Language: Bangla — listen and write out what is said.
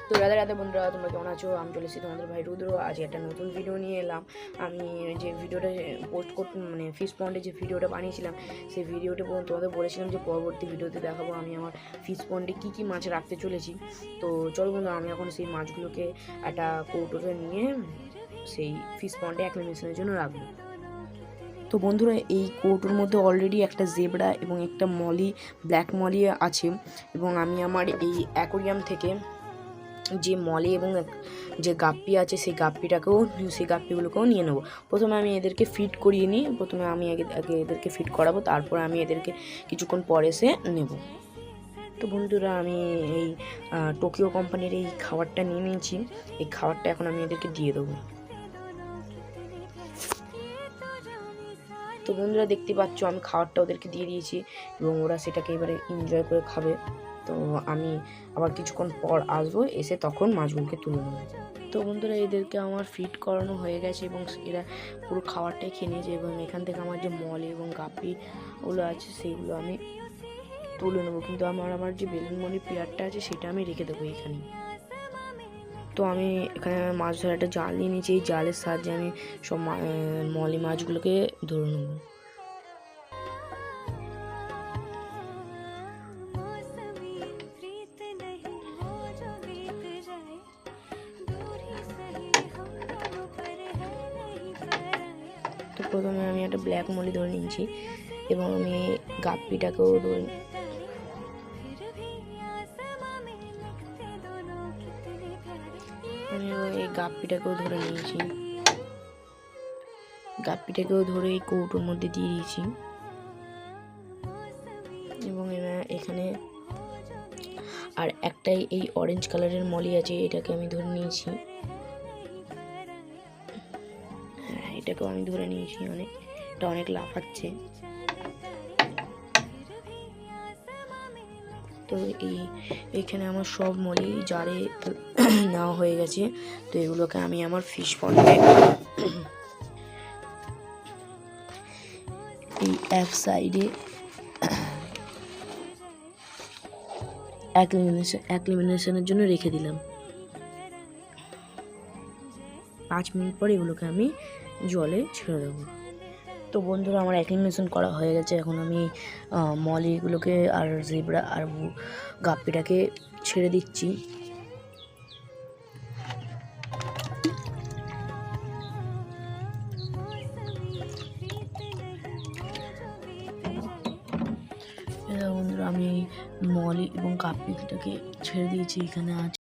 তো রাধে রাধে বন্ধুরা, তোমরা কেমন আছো? আমি চলে এসেছি তোমাদের ভাই রুদ্র। আজ একটা নতুন ভিডিও নিয়ে এলাম। আমি যে ভিডিওটা পোস্ট করতে মানে ফিশ পন্ডে যে ভিডিওটা বানিয়েছিলাম, সেই ভিডিওটা তোমাদের বলেছিলাম যে পরবর্তী ভিডিওতে দেখাবো আমি আমার ফিশ পন্ডে কী কী মাছ রাখতে চলেছি। তো চলো বন্ধুরা, আমি এখন সেই মাছগুলোকে একটা কৌটোতে নিয়ে সেই ফিশ পন্ডে অ্যাক্লিমেশনের জন্য রাখবো। তো বন্ধুরা, এই কৌটোর মধ্যে অলরেডি একটা জেব্রা এবং একটা মলি, ব্ল্যাক মলি আছে। এবং আমি আমার এই অ্যাকোরিয়াম থেকে যে মলি এবং যে গাপ্পি আছে সেই গাপ্পিগুলোকেও নিয়ে নেবো। প্রথমে আমি এদেরকে ফিট করিয়ে নিই। প্রথমে আমি আগে এদেরকে ফিট করাবো, তারপর আমি এদেরকে কিছুক্ষণ পরে এসে নেব। তো বন্ধুরা, আমি এই টোকিও কোম্পানির এই খাবারটা নিয়ে নিয়েছি। এই খাবারটা এখন আমি এদেরকে দিয়ে দেবো। তো বন্ধুরা, দেখতে পাচ্ছ আমি খাবারটা ওদেরকে দিয়ে দিয়েছি এবং ওরা সেটাকে এবারে এনজয় করে খাবে। তো আমি আবার কিছুক্ষণ পর আসবো, এসে তখন মাছগুলোকে তুলে নেবো। তো বন্ধুরা, এদেরকে আমার ফিট করানো হয়ে গেছে এবং এরা পুরো খাবারটাই খেয়ে নিয়েছে। এবং এখান থেকে আমার যে মলি এবং গাপ্পিগুলো আছে সেইগুলো আমি তুলে নেবো। কিন্তু আমার যে বেলুন মলি পেয়ারটা আছে সেটা আমি রেখে দেবো এখানে। তো আমি এখানে মাছ ধরার একটা জাল নিয়ে নিয়েছি। এই জালের সাহায্যে আমি সব মলি মাছগুলোকে ধরে নেব। তো প্রথমে আমি একটা ব্ল্যাক মলি ধরে নিয়েছি এবং আমি গাপ্পিটাকেও ধরে এই গাপ্পিটাকেও ধরে নিয়েছি। গাপ্পিটাকেও ধরে এই কৌটোর মধ্যে দিয়ে দিয়েছি। এবং এখানে আর একটাই এই অরেঞ্জ কালারের মলি আছে, এটাকে আমি ধরে নিয়েছি। হ্যাঁ, এটাকেও আমি ধরে নিয়েছি। এটা অনেক লাফাচ্ছে। তো এইখানে আমার সব মলি জারে নেওয়া হয়ে গেছে। তো এগুলোকে আমি আমার ফিশ পন্ডে এই এক সাইডে অ্যাক্লিমেশনের জন্য রেখে দিলাম। 5 মিনিট পর এগুলোকে আমি জলে ছেড়ে দেবো। তো বন্ধুরা, আমার অ্যাক্লিমেশন করা হয়ে গেছে। এখন আমি মলিগুলোকে আর জেব্রা আর গাপ্পিটাকে ছেড়ে দিচ্ছি। বন্ধুরা, আমি মলি এবং গাপ্পিটাকে ছেড়ে দিয়েছি। এখানে আছে